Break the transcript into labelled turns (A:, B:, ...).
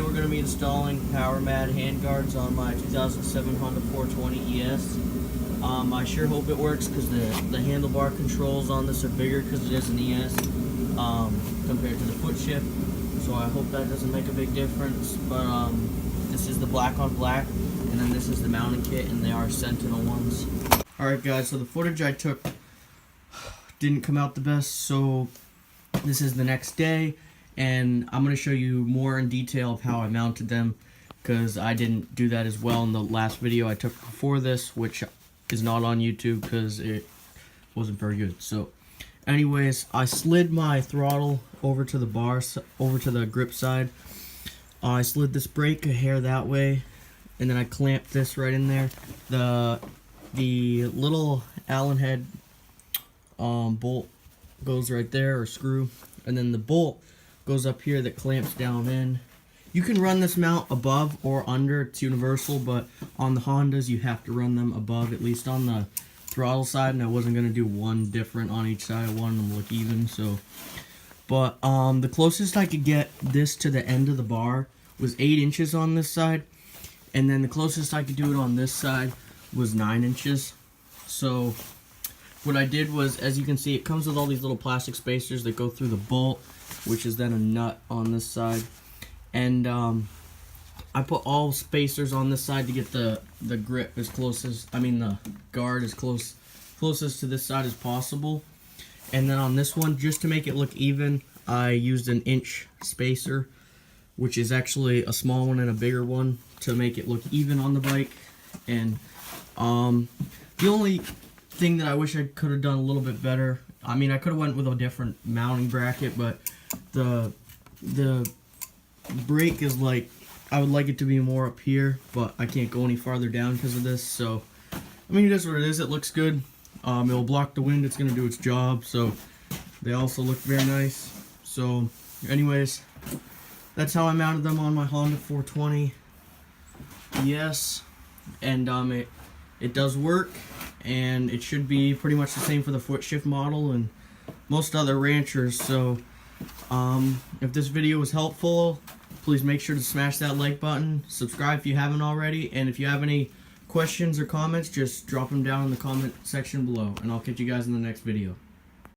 A: we're going to be installing PowerMadd handguards on my 2007 Honda 420 ES. I sure hope it works because the handlebar controls on this are bigger because it is an ES compared to the foot shift. So I hope that doesn't make a big difference. But this is the black on black, and then this is the mounting kit, and they are Sentinel ones. Alright guys, so the footage I took didn't come out the best, so this is the next day, and I'm going to show you more in detail of how I mounted them, because I didn't do that as well in the last video I took before this, which is not on YouTube because it wasn't very good. So anyways, I slid my throttle over to the bar, over to the grip side. I slid this brake a hair that way, and then I clamped this right in there. The little Allen head bolt goes right there, or screw, and then the bolt goes up here that clamps down in. You can run this mount above or under, it's universal, but on the Hondas you have to run them above, at least on the throttle side, and I wasn't going to do one different on each side. I wanted them to look even. So, but the closest I could get this to the end of the bar was 8 inches on this side, and then the closest I could do it on this side was 9 inches. So what I did was, as you can see, it comes with all these little plastic spacers that go through the bolt, which is then a nut on this side. And I put all spacers on this side to get the grip as close as, the guard as closest to this side as possible. And then on this one, just to make it look even, I used an inch spacer, which is actually a small one and a bigger one, to make it look even on the bike. And the only thing that I wish I could have done a little bit better, I could have went with a different mounting bracket, but the brake is like, I would like it to be more up here, but I can't go any farther down because of this. So it is what it is. It looks good. It will block the wind. It's going to do its job. So they also look very nice. So anyways, that's how I mounted them on my Honda 420 ES, and it does work, and it should be pretty much the same for the foot shift model and most other ranchers. So if this video was helpful, please make sure to smash that like button, subscribe if you haven't already, and if you have any questions or comments, just drop them down in the comment section below, and I'll catch you guys in the next video.